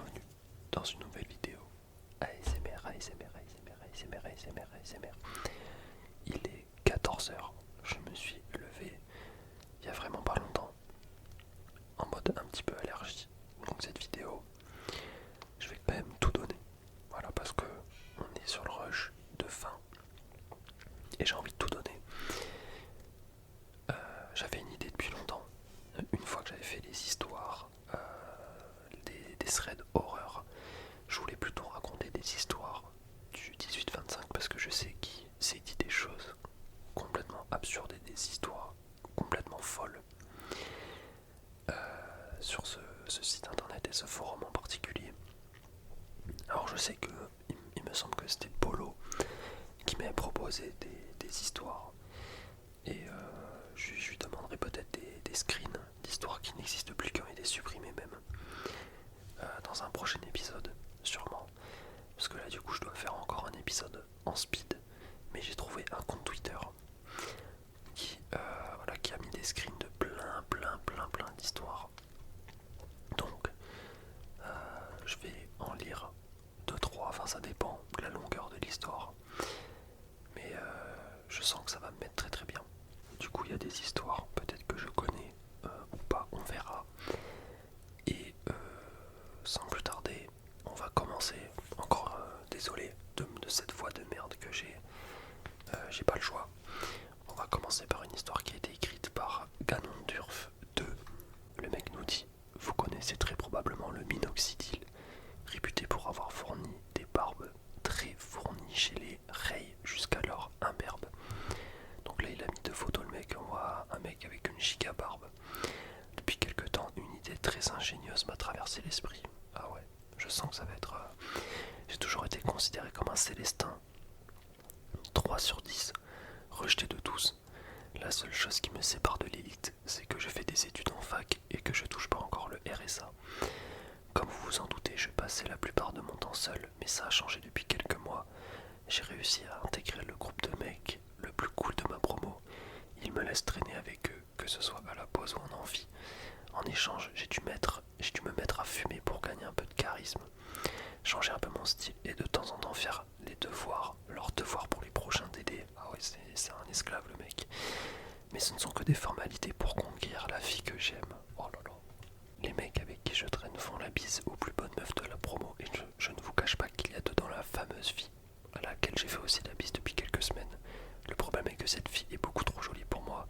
bienvenue dans une nouvelle vidéo ASMR, ASMR, ASMR, ASMR, ASMR, ASMR. Il est 14 heures. Je me suis levé il y a vraiment pas longtemps, en mode un petit peu allergie. Donc cette vidéo, je vais quand même tout donner. Voilà, parce que on est sur le rush de fin et j'ai envie de tout donner. J'avais une idée depuis longtemps. Une fois que j'avais fait les histoires, des threads horreur, je voulais plutôt raconter des histoires du 18-25 parce que je sais qui s'est dit des choses complètement absurdes et des histoires complètement folles sur ce site internet et ce forum en particulier. Alors je sais que il me semble que c'était Polo qui m'avait proposé des histoires et je lui demanderai peut-être des screens d'histoires qui n'existent plus, qui ont été supprimées même dans un prochain épisode sûrement, parce que là du coup je dois faire encore un épisode en speed, mais j'ai trouvé un compte Twitter qui a mis des screens de plein d'histoires. Donc je vais en lire 2-3, enfin ça dépend de la longueur de l'histoire, mais je sens que ça va me mettre très bien. Du coup il y a des histoires peut-être que je connais ou pas, on verra. Et sans plus tarder, on va commencer. Encore désolé de cette voix de merde que j'ai pas le choix. On va commencer par une histoire qui a été écrite par Ganondurf 2. Le mec nous dit: vous connaissez très probablement le minoxidil, réputé pour avoir fourni des barbes très fournies chez les Rey jusqu'alors imberbes. Donc là il a mis deux photos, le mec, on voit un mec avec une giga barbe. Depuis quelque temps, une idée très ingénieuse m'a traversé l'esprit. Ah ouais, je sens que ça va être... J'ai toujours été considéré comme un célestin. 3/10, rejeté de tous. La seule chose qui me sépare de l'élite, c'est que je fais des études en fac et que je touche pas encore le RSA. Comme vous vous en doutez, je passais la plupart de mon temps seul, mais ça a changé depuis quelques mois. J'ai réussi à intégrer le groupe de mecs le plus cool de ma promo. Ils me laissent traîner avec eux, que ce soit à la pause ou en amphi. En échange, j'ai dû me mettre à fumer pour gagner un peu de charisme, changer un peu mon style et de temps en temps faire leurs devoirs pour les prochains DD. Ah ouais, c'est un esclave le mec. Mais ce ne sont que des formalités pour conquérir la fille que j'aime. Oh là là. Les mecs avec qui je traîne font la bise aux plus bonnes meufs de la promo et je ne vous cache pas qu'il y a dedans la fameuse fille à laquelle j'ai fait aussi la bise depuis quelques semaines. Le problème est que cette fille est beaucoup trop jolie pour moi.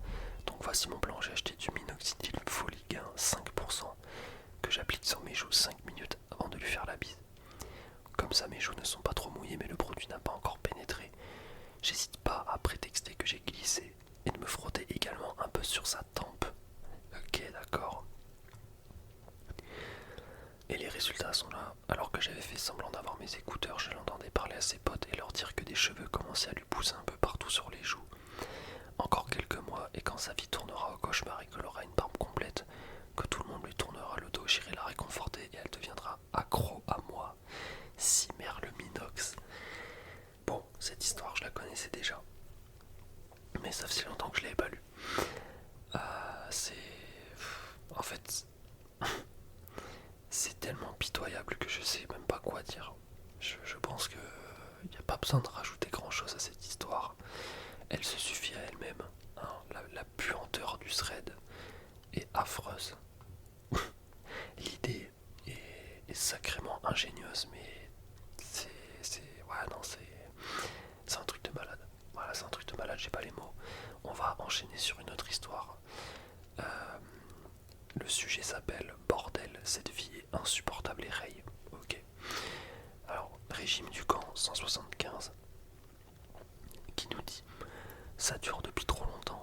Donc voici mon plan, j'ai acheté du minoxidil folie gain 5% que j'applique sur mes joues 5 minutes avant de lui faire la bise. Comme ça mes joues ne sont pas trop mouillées mais le produit n'a pas encore pénétré, j'hésite pas à prétexter que j'ai glissé et de me frotter également un peu sur sa tempe. Ok, d'accord. Et les résultats sont là. Alors que j'avais fait semblant d'avoir mes écouteurs, je l'entendais parler à ses potes et leur dire que des cheveux commençaient à lui pousser un peu partout sur les joues. Encore quelques mois, et quand sa vie tournera au cauchemar et qu'elle aura une barbe complète, que tout le monde lui tournera le dos, j'irai la réconforter et elle deviendra accro à moi. Cimère le minox. Bon, cette histoire, je la connaissais déjà. Mais ça faisait longtemps que je l'avais pas lue. C'est... En fait... C'est tellement pitoyable que je sais même pas quoi dire. Je pense que il n'y a pas besoin de rajouter grand chose à cette histoire. Elle se suffit à elle-même. Hein. La puanteur du thread est affreuse. L'idée est sacrément ingénieuse, mais ouais, non, c'est un truc de malade. Voilà, c'est un truc de malade, j'ai pas les mots. On va enchaîner sur une autre histoire. Le sujet s'appelle Bordel, cette vie est insupportable et raye. Ok. Alors, régime du camp 175 qui nous dit: ça dure depuis trop longtemps.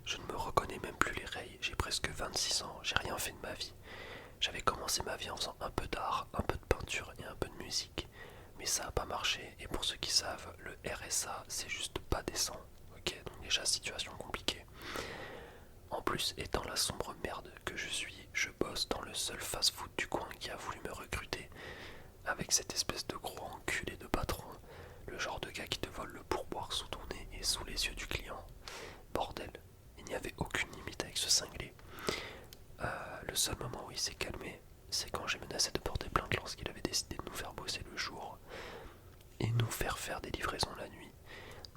Je ne me reconnais même plus les rails. J'ai presque 26 ans, j'ai rien fait de ma vie. J'avais commencé ma vie en faisant un peu d'art, un peu de peinture et un peu de musique. Mais ça a pas marché et pour ceux qui savent, le RSA c'est juste pas décent. Ok, donc déjà situation compliquée. En plus, étant la sombre merde que je suis, je bosse dans le seul fast-food du coin qui a voulu me recruter. Avec cette espèce de gros enculé de patron, le genre de gars qui te vole le pourboire sous ton nez et sous les yeux du client. Bordel, il n'y avait aucune limite avec ce cinglé. Le seul moment où il s'est calmé, c'est quand j'ai menacé de porter plainte lorsqu'il avait décidé de nous faire bosser le jour et nous faire des livraisons la nuit.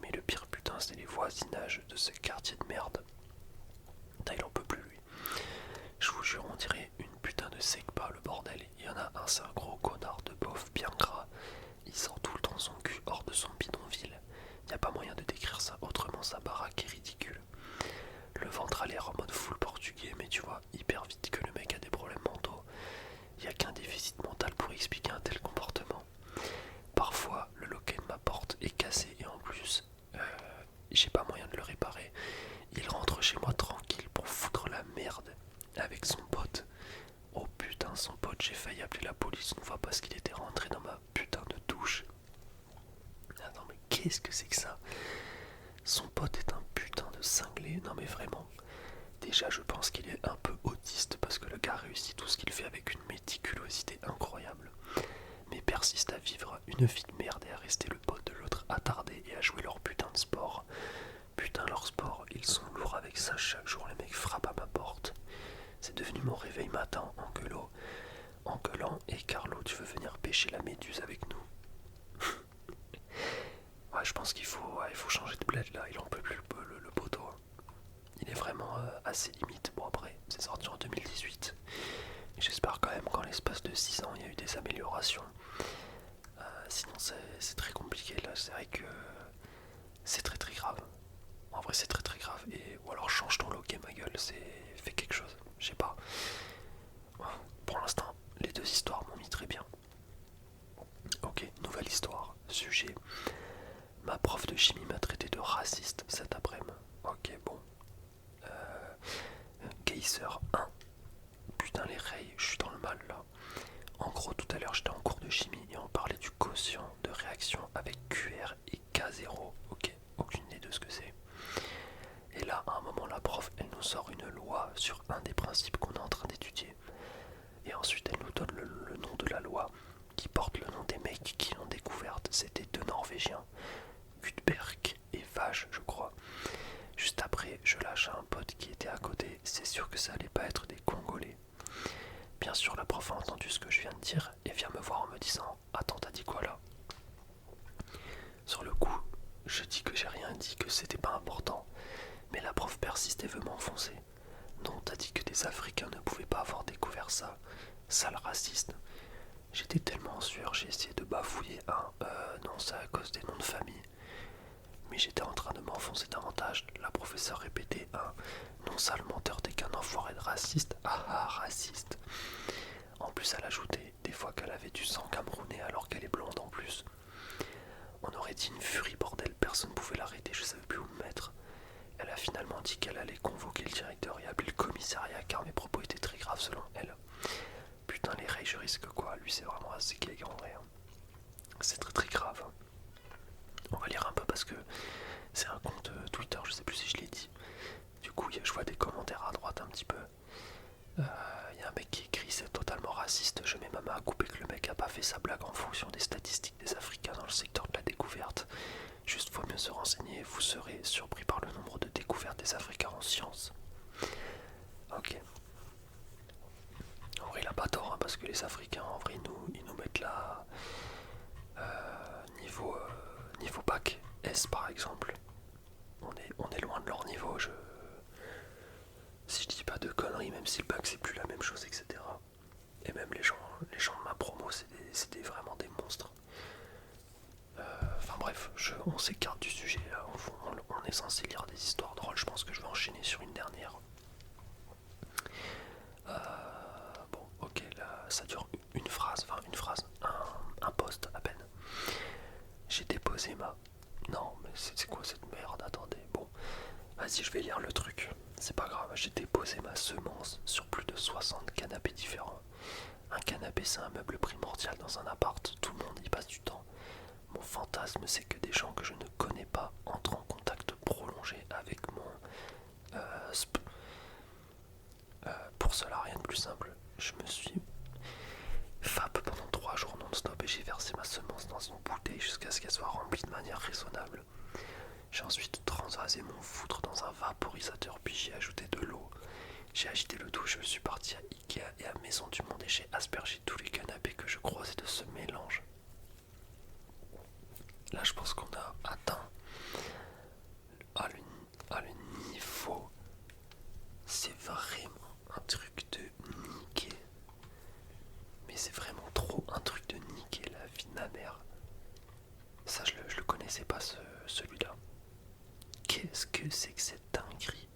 Mais le pire putain, c'est les voisinages de ce quartier de merde. Putain, il en peut plus lui. Je vous jure, on dirait une putain de secpa le bordel. Il y en a un, c'est un gros connard de beauf bien gras. Il sort tout le temps son cul hors de son bidonville. Y a pas moyen de décrire ça autrement, sa baraque est ridicule. Le ventre a l'air en mode full portugais, mais tu vois hyper vite que le mec a des problèmes mentaux. Y a qu'un déficit mental pour expliquer un tel comportement. Parfois, le loquet de ma porte est cassé et en plus, j'ai pas moyen de le réparer. Il rentre chez moi tranquille pour foutre la merde avec son pote. Oh putain, son pote, j'ai failli appeler la police une fois parce qu'il était rentré dans ma putain de douche. Attends, mais qu'est-ce que c'est que ça? Son pote est un putain de cinglé, non mais vraiment. Déjà, je pense qu'il est un peu autiste parce que le gars réussit tout ce qu'il fait avec une méticulosité incroyable. Mais persiste à vivre une vie de merde et à rester le pote de l'autre attardé et à jouer leur putain de sport. Putain, leur sport, ils sont lourds avec ça chaque jour, les mecs frappent à ma porte. C'est devenu mon réveil matin en gueulant, et Carlo, tu veux venir pêcher la méduse avec nous? Ouais, je pense qu'il faut changer de bled là, il en peut plus le poteau. Il est vraiment assez limite. Bon, après, c'est sorti en 2018. Et j'espère quand même qu'en l'espace de 6 ans, il y a eu des améliorations. Sinon, c'est très compliqué là. C'est vrai que c'est très très grave. En vrai, c'est très très grave. Ou alors, change ton look, ma gueule. Fais quelque chose. Je sais pas. Pour l'instant, les deux histoires m'ont mis très bien. Ok, nouvelle histoire. Sujet. Ma prof de chimie m'a traité de raciste cet après-midi. Ok, bon. Geyser 1. Putain, les rails, je suis dans le mal là. En gros, tout à l'heure, j'étais en cours de chimie et on parlait du quotient de réaction avec QR et K0. Ok, aucune idée de ce que c'est. Et là, à un moment, la prof, elle nous sort une loi sur un des principes qu'on est en train d'étudier. Et ensuite, elle nous donne le nom de la loi qui porte le nom des mecs qui l'ont découverte. C'était deux Norvégiens, Gutenberg et Vage, je crois. Juste après, je lâche à un pote qui était à côté. C'est sûr que ça allait pas être des Congolais. Bien sûr, la prof a entendu ce que je viens de dire et vient me voir en me disant « Attends, t'as dit quoi là ?» Sur le coup, je dis que j'ai rien dit, que c'était pas important. Mais la prof persiste et veut m'enfoncer. « Non, t'as dit que des Africains ne pouvaient pas avoir découvert ça. Sale raciste. » J'étais tellement en sueur, j'ai essayé de bafouiller un « Non, c'est à cause des noms de famille. » Mais j'étais en train de m'enfoncer davantage. La professeure répétait un non, sale menteur, t'es qu'un enfoiré de raciste. Ah ah, raciste. En plus, elle ajoutait des fois qu'elle avait du sang camerounais alors qu'elle est blonde en plus. On aurait dit une furie, bordel, personne ne pouvait l'arrêter, je savais plus où me mettre. Elle a finalement dit qu'elle allait convoquer le directeur et appeler le commissariat car mes propos étaient très graves selon elle. Putain, les rails, je risque quoi? Lui, c'est vraiment assez gay en vrai. C'est très très grave. On va lire un peu parce que c'est un compte Twitter, je sais plus si je l'ai dit. Du coup, je vois des commentaires à droite un petit peu. Y a un mec qui écrit c'est totalement raciste, je mets ma main à couper que le mec a pas fait sa blague en fonction des statistiques des Africains dans le secteur de la découverte. Juste faut mieux se renseigner, vous serez surpris par le nombre de découvertes des Africains en sciences. Ok. En vrai il a pas tort hein, parce que les Africains en vrai ils nous mettent là niveau bac S par exemple. On est loin de leur niveau, si je dis pas de conneries, même si le bac c'est plus la même chose, etc. Et même les gens de ma promo, c'était vraiment des monstres. Enfin bref, on s'écarte du sujet là. On est censé lire des histoires drôles. Je pense que je vais enchaîner sur une dernière. Bon, ok, là ça dure une phrase, un post à peine. J'ai déposé ma. Non, mais c'est quoi cette merde? Attendez, bon. Vas-y, je vais lire le truc. C'est pas grave, j'ai déposé ma semence sur plus de 60 canapés différents. Un canapé, c'est un meuble primordial dans un appart, tout le monde y passe du temps. Mon fantasme, c'est que des gens que je ne connais pas entrent en contact prolongé avec mon pour cela, rien de plus simple. Je me suis FAP pendant 3 jours non-stop et j'ai versé ma semence dans une bouteille jusqu'à ce qu'elle soit remplie de manière raisonnable. J'ai ensuite transvasé mon foutre dans un vaporisateur puis j'y ai ajouté de l'eau. J'ai agité le tout, je suis parti à Ikea et à Maison du Monde et j'ai aspergé tous les canapés que je truc de niquer. Mais c'est vraiment trop un truc de niquer la vie de ma mère. Ça, je le connaissais pas, celui-là. Qu'est-ce que c'est que cette dinguerie?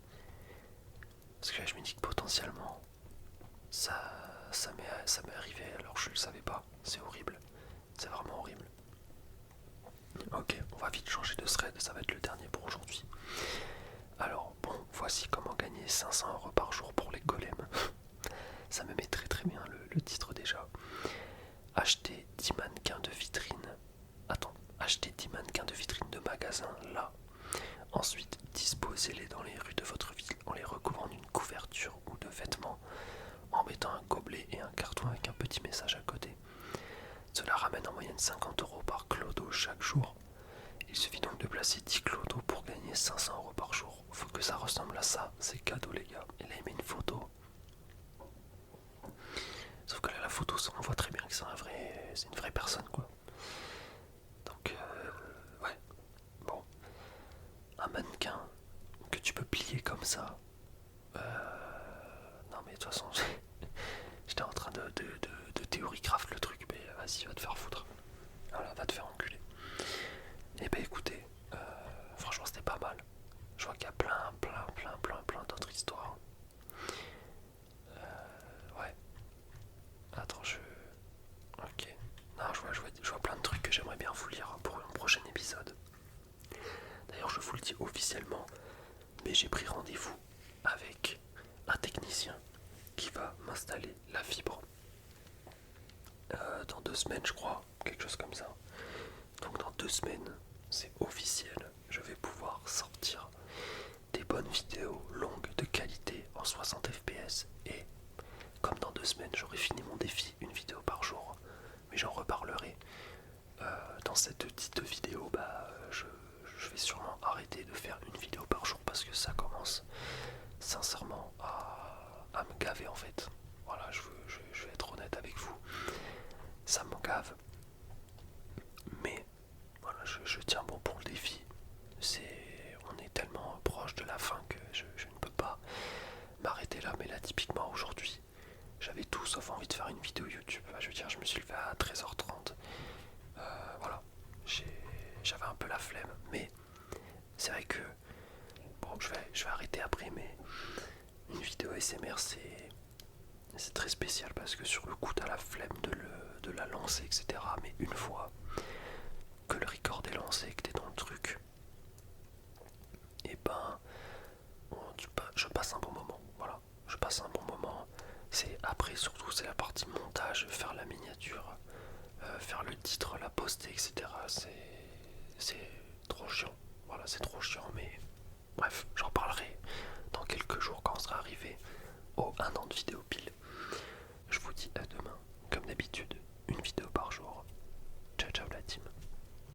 Parce que là, je me dis que potentiellement, ça m'est arrivé alors je le savais pas. C'est horrible. C'est vraiment horrible. Ok, on va vite changer de thread, ça va être le dernier pour aujourd'hui. Alors, bon, voici comment gagner 500 € par jour pour les golems. Ça me met très très bien le titre déjà. Acheter 10 mannequins de vitrine. Attends, acheter 10 mannequins de vitrine de magasin là. Ensuite, disposez-les dans les rues de votre ville en les recouvrant d'une couverture ou de vêtements, en mettant un gobelet et un carton avec un petit message à côté. Cela ramène en moyenne 50 € par clodo chaque jour. Il suffit donc de placer 10 clodos pour gagner 500 € par jour. Faut que ça ressemble à ça, c'est cadeau les gars. Et là il met une photo. Sauf que là la photo, on voit très bien que c'est une vraie personne quoi. Donc ouais, bon. Un mannequin que tu peux plier comme ça. Non mais de toute façon, j'étais en train de théorie craft le truc, mais vas-y, va te faire foutre. Voilà, va te faire enculer. Et ben écoutez, franchement c'était pas mal. Je vois qu'il y a plein d'autres histoires. Ouais. Attends, ok. Non, je vois plein de trucs que j'aimerais bien vous lire pour un prochain épisode. D'ailleurs, je vous le dis officiellement, mais j'ai pris rendez-vous avec un technicien qui va m'installer la fibre dans 2 semaines, je crois, quelque chose comme ça. Donc dans 2 semaines, c'est officiel, je vais pouvoir sortir des bonnes vidéos longues de qualité en 60 fps. Et comme dans 2 semaines j'aurai fini mon défi, une vidéo par jour, mais j'en reparlerai dans cette petite vidéo. Je vais sûrement arrêter de faire une vidéo par jour parce que ça commence sincèrement à me gaver en fait. Voilà, je vais être honnête avec vous, ça me gave. Mais voilà, je tiens bon pour le défi. On est tellement proche de la fin que je ne peux pas m'arrêter là. Mais là typiquement aujourd'hui, j'avais tout sauf envie de faire une vidéo YouTube. Je veux dire, je me suis levé à 13h30. Voilà, j'avais un peu la flemme. Mais c'est vrai que bon, je vais arrêter après. Mais une vidéo SMR, c'est très spécial parce que sur le coup t'as la flemme de la lancer, etc. Mais une fois que le record est lancé, que t'es dans le truc, et ben je passe un bon moment. Voilà, je passe un bon moment. C'est après surtout c'est la partie montage, faire la miniature, faire le titre, la poster, etc. C'est trop chiant. Voilà, c'est trop chiant, mais bref, j'en parlerai dans